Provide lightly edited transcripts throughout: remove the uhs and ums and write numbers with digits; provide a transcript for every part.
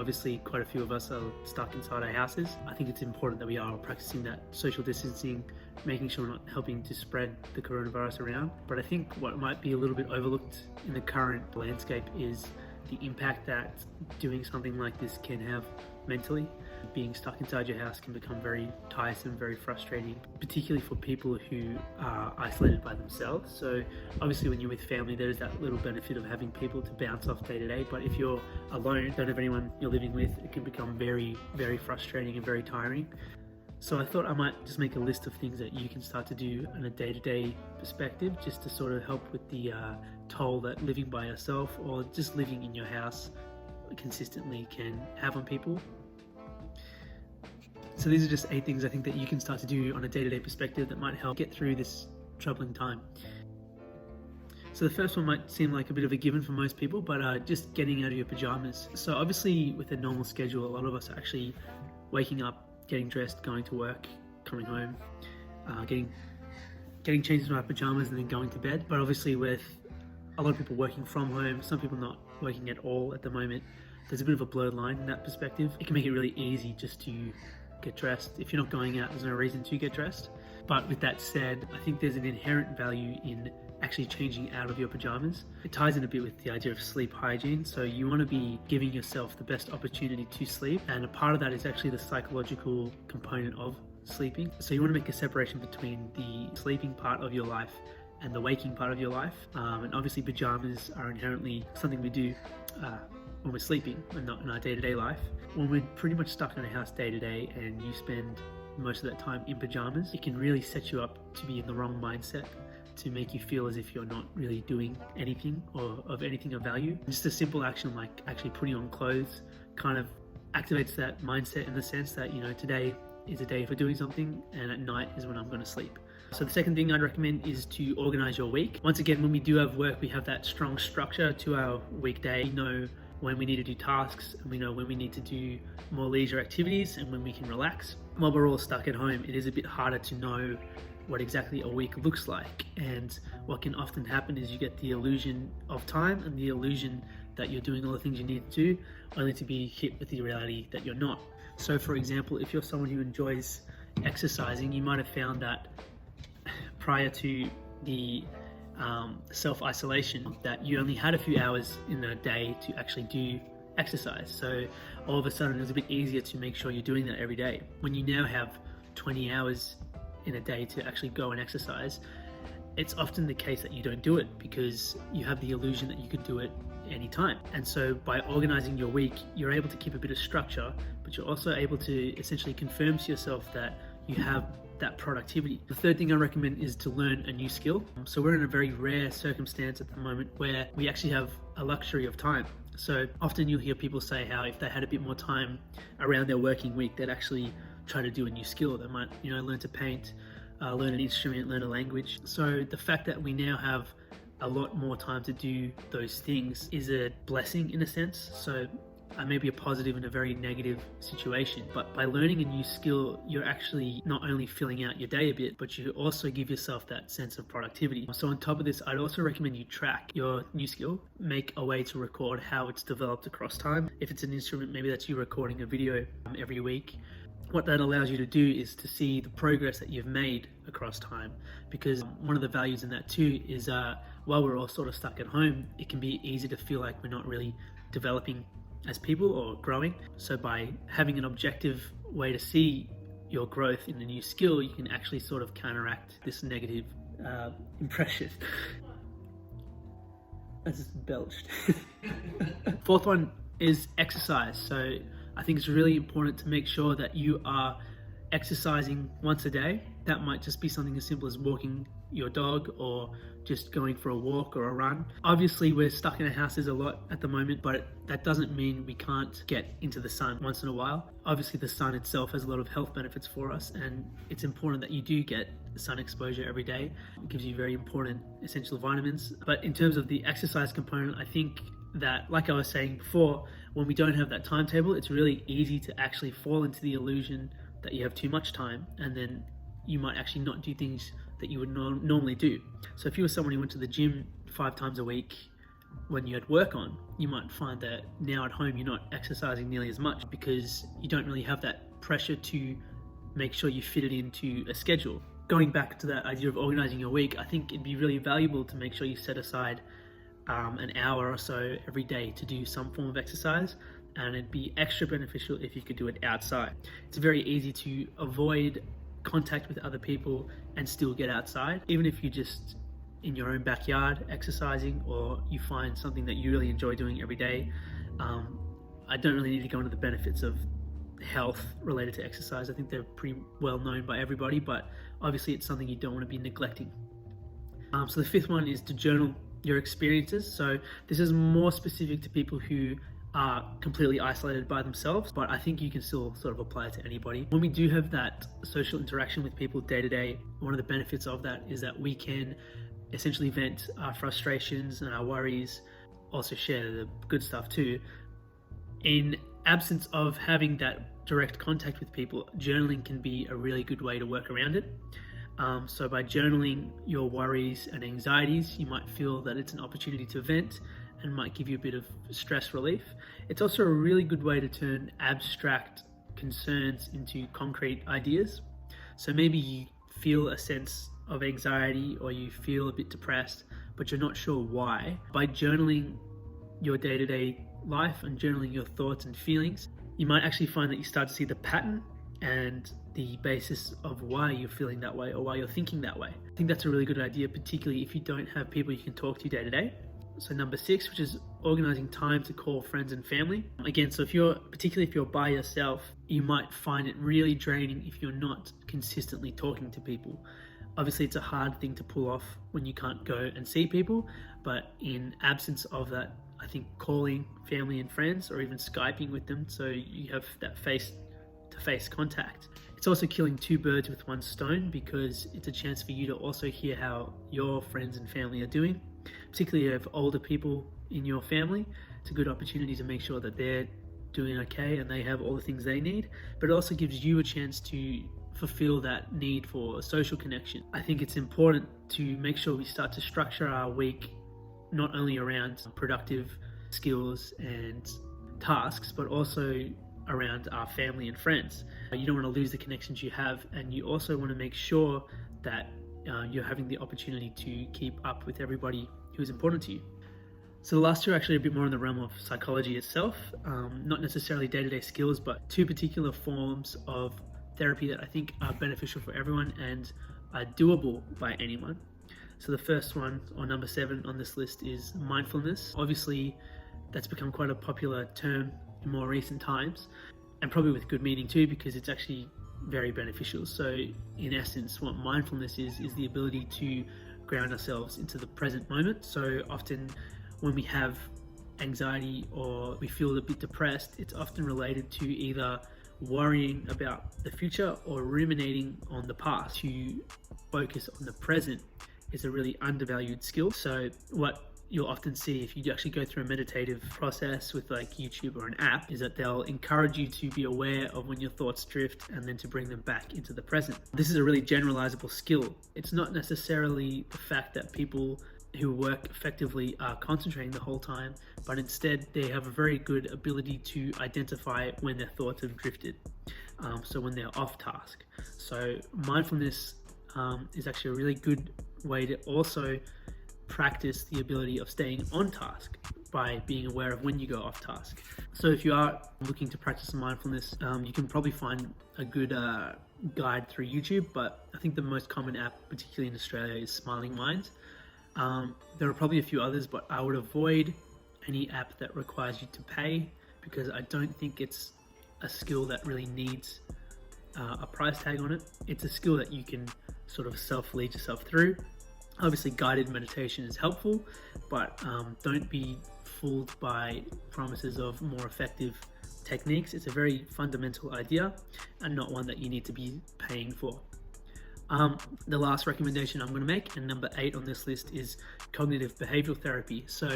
obviously quite a few of us are stuck inside our houses. I think it's important that we are practicing that social distancing, making sure we're not helping to spread the coronavirus around. But I think what might be a little bit overlooked in the current landscape is the impact that doing something like this can have mentally. Being stuck inside your house can become very tiresome, very frustrating, particularly for people who are isolated by themselves. So obviously when you're with family, there's that little benefit of having people to bounce off day to day. But if you're alone, don't have anyone you're living with, it can become very, very frustrating and very tiring. So I thought I might just make a list of things that you can start to do on a day-to-day perspective, just to sort of help with the toll that living by yourself or just living in your house consistently can have on people. So these are just 8 things I think that you can start to do on a day-to-day perspective that might help get through this troubling time. So the first one might seem like a bit of a given for most people, but just getting out of your pajamas. So obviously with a normal schedule, a lot of us are actually waking up, getting dressed, going to work, coming home, getting changed into our pajamas and then going to bed. But obviously with a lot of people working from home, some people not working at all at the moment, there's a bit of a blurred line in that perspective. It can make it really easy just to get dressed. If you're not going out, there's no reason to get dressed. But with that said, I think there's an inherent value in actually changing out of your pajamas. It ties in a bit with the idea of sleep hygiene. So you want to be giving yourself the best opportunity to sleep. And a part of that is actually the psychological component of sleeping. So you want to make a separation between the sleeping part of your life and the waking part of your life. And obviously pajamas are inherently something we do when we're sleeping and not in our day-to-day life. When we're pretty much stuck in a house day to day and you spend most of that time in pajamas, it can really set you up to be in the wrong mindset, to make you feel as if you're not really doing anything or of anything of value. Just a simple action like actually putting on clothes kind of activates that mindset in the sense that, you know, today is a day for doing something and at night is when I'm going to sleep. So the second thing I'd recommend is to organize your week. Once again, when we do have work, we have that strong structure to our weekday. We know when we need to do tasks and we know when we need to do more leisure activities and when we can relax. While we're all stuck at home, it is a bit harder to know what exactly a week looks like. And what can often happen is you get the illusion of time and the illusion that you're doing all the things you need to do, only to be hit with the reality that you're not. So for example, if you're someone who enjoys exercising, you might have found that prior to the self-isolation that you only had a few hours in a day to actually do exercise. So all of a sudden it was a bit easier to make sure you're doing that every day. When you now have 20 hours in a day to actually go and exercise, it's often the case that you don't do it because you have the illusion that you could do it anytime. And so by organizing your week, you're able to keep a bit of structure, but you're also able to essentially confirm to yourself that you have that productivity. The third thing I recommend is to learn a new skill. So we're in a very rare circumstance at the moment where we actually have a luxury of time. So often you'll hear people say how if they had a bit more time around their working week, they'd actually try to do a new skill. They might, you know, learn to paint, learn an instrument, learn a language. So the fact that we now have a lot more time to do those things is a blessing in a sense. So may be a positive in a very negative situation, but by learning a new skill, you're actually not only filling out your day a bit, but you also give yourself that sense of productivity. So on top of this, I'd also recommend you track your new skill, make a way to record how it's developed across time. If it's an instrument, maybe that's you recording a video every week. What that allows you to do is to see the progress that you've made across time, because one of the values in that too is while we're all sort of stuck at home, it can be easy to feel like we're not really developing as people or growing. So by having an objective way to see your growth in a new skill, you can actually sort of counteract this negative impression. I just belched. Fourth one is exercise. So I think it's really important to make sure that you are exercising once a day. That might just be something as simple as walking your dog or just going for a walk or a run. Obviously, we're stuck in our houses a lot at the moment, but that doesn't mean we can't get into the sun once in a while. Obviously, the sun itself has a lot of health benefits for us, and it's important that you do get sun exposure every day. It gives you very important essential vitamins. But in terms of the exercise component, I think that, like I was saying before, when we don't have that timetable, it's really easy to actually fall into the illusion that you have too much time, and then you might actually not do things that you would normally do. So if you were someone who went to the gym 5 times a week, when you had work on, you might find that now at home you're not exercising nearly as much because you don't really have that pressure to make sure you fit it into a schedule. Going back to that idea of organizing your week, I think it'd be really valuable to make sure you set aside an hour or so every day to do some form of exercise, and it'd be extra beneficial if you could do it outside. It's very easy to avoid contact with other people and still get outside, even if you just in your own backyard exercising, or you find something that you really enjoy doing every day. I don't really need to go into the benefits of health related to exercise. I think they're pretty well known by everybody, but obviously it's something you don't want to be neglecting. So the fifth one is to journal your experiences. So this is more specific to people who are completely isolated by themselves, but I think you can still sort of apply it to anybody. When we do have that social interaction with people day to day, one of the benefits of that is that we can essentially vent our frustrations and our worries, also share the good stuff too. In absence of having that direct contact with people, journaling can be a really good way to work around it. So by journaling your worries and anxieties, you might feel that it's an opportunity to vent and might give you a bit of stress relief. It's also a really good way to turn abstract concerns into concrete ideas. So maybe you feel a sense of anxiety or you feel a bit depressed, but you're not sure why. By journaling your day-to-day life and journaling your thoughts and feelings, you might actually find that you start to see the pattern and the basis of why you're feeling that way or why you're thinking that way. I think that's a really good idea, particularly if you don't have people you can talk to day to day. So number 6, which is organizing time to call friends and family. Again, so particularly if you're by yourself, you might find it really draining if you're not consistently talking to people. Obviously, it's a hard thing to pull off when you can't go and see people, but in absence of that, I think calling family and friends or even Skyping with them so you have that face-to-face contact. It's also killing 2 birds with 1 stone, because it's a chance for you to also hear how your friends and family are doing. Particularly if you have older people in your family, it's a good opportunity to make sure that they're doing okay and they have all the things they need, but it also gives you a chance to fulfill that need for social connection. I think it's important to make sure we start to structure our week not only around productive skills and tasks, but also around our family and friends. You don't want to lose the connections you have, and you also want to make sure that you're having the opportunity to keep up with everybody who's important to you. So the last 2 are actually a bit more in the realm of psychology itself, not necessarily day-to-day skills, but 2 particular forms of therapy that I think are beneficial for everyone and are doable by anyone. So the first one, or number 7 on this list, is mindfulness. Obviously, that's become quite a popular term in more recent times, and probably with good meaning too, because it's actually very beneficial. So in essence, what mindfulness is the ability to ground ourselves into the present moment. So often when we have anxiety or we feel a bit depressed, it's often related to either worrying about the future or ruminating on the past. To focus on the present is a really undervalued skill. So what you'll often see if you actually go through a meditative process with like YouTube or an app is that they'll encourage you to be aware of when your thoughts drift and then to bring them back into the present. This is a really generalizable skill. It's not necessarily the fact that people who work effectively are concentrating the whole time, but instead they have a very good ability to identify when their thoughts have drifted. So when they're off task. So mindfulness is actually a really good way to also practice the ability of staying on task by being aware of when you go off task. So if you are looking to practice mindfulness, you can probably find a good guide through YouTube, but I think the most common app, particularly in Australia, is Smiling Minds. There are probably a few others, but I would avoid any app that requires you to pay, because I don't think it's a skill that really needs a price tag on it. It's a skill that you can sort of self-lead yourself through. Obviously, guided meditation is helpful, but don't be fooled by promises of more effective techniques. It's a very fundamental idea and not one that you need to be paying for. The last recommendation I'm going to make, and number 8 on this list, is cognitive behavioral therapy. So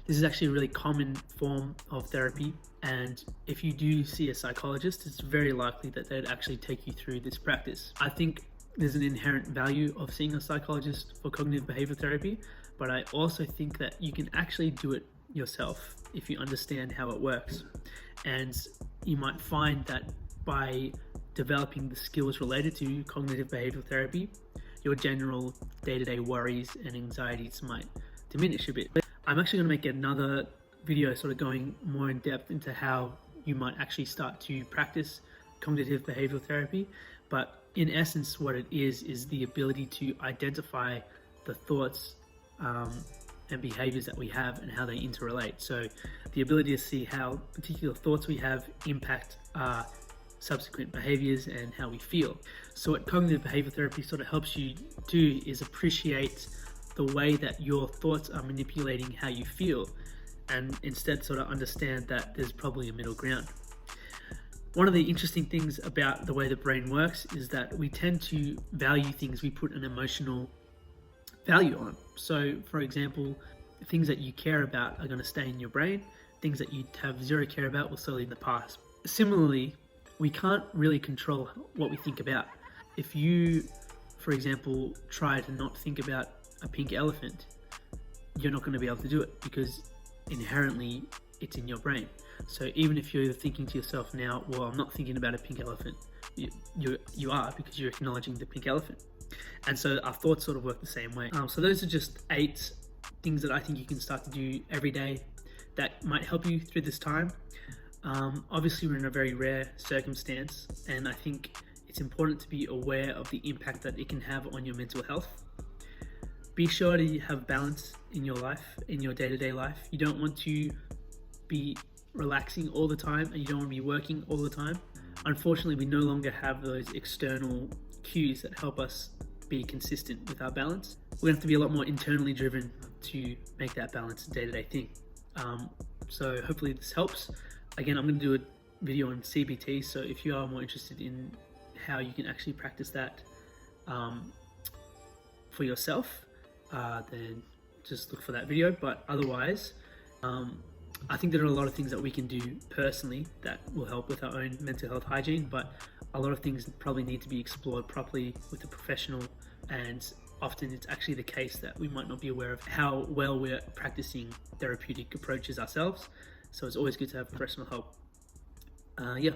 this is actually a really common form of therapy, and if you do see a psychologist, it's very likely that they'd actually take you through this practice. I think there's an inherent value of seeing a psychologist for cognitive behavioral therapy, but I also think that you can actually do it yourself if you understand how it works. And you might find that by developing the skills related to cognitive behavioral therapy, your general day-to-day worries and anxieties might diminish a bit. I'm actually going to make another video sort of going more in depth into how you might actually start to practice cognitive behavioral therapy. But in essence, what it is the ability to identify the thoughts and behaviors that we have and how they interrelate. So the ability to see how particular thoughts we have impact our subsequent behaviors and how we feel. So what cognitive behavioral therapy sort of helps you do is appreciate the way that your thoughts are manipulating how you feel, and instead sort of understand that there's probably a middle ground. One of the interesting things about the way the brain works is that we tend to value things we put an emotional value on. So for example, things that you care about are going to stay in your brain. Things that you have zero care about will stay in the past. Similarly, we can't really control what we think about. If you, for example, try to not think about a pink elephant, you're not going to be able to do it because inherently it's in your brain. So even if you're thinking to yourself now, well, I'm not thinking about a pink elephant, you are, because you're acknowledging the pink elephant. And so our thoughts sort of work the same way. So those are just 8 things that I think you can start to do every day that might help you through this time. Obviously we're in a very rare circumstance, and I think it's important to be aware of the impact that it can have on your mental health. Be sure to have balance in your life, in your day-to-day life. You don't want to be relaxing all the time, and you don't want to be working all the time. Unfortunately, we no longer have those external cues that help us be consistent with our balance. We're going to have to be a lot more internally driven to make that balance a day-to-day thing. So hopefully this helps. Again, I'm going to do a video on CBT, so if you are more interested in how you can actually practice that for yourself, then just look for that video. But otherwise, I think there are a lot of things that we can do personally that will help with our own mental health hygiene, but a lot of things probably need to be explored properly with a professional, and often it's actually the case that we might not be aware of how well we're practicing therapeutic approaches ourselves. So it's always good to have professional help. Yeah.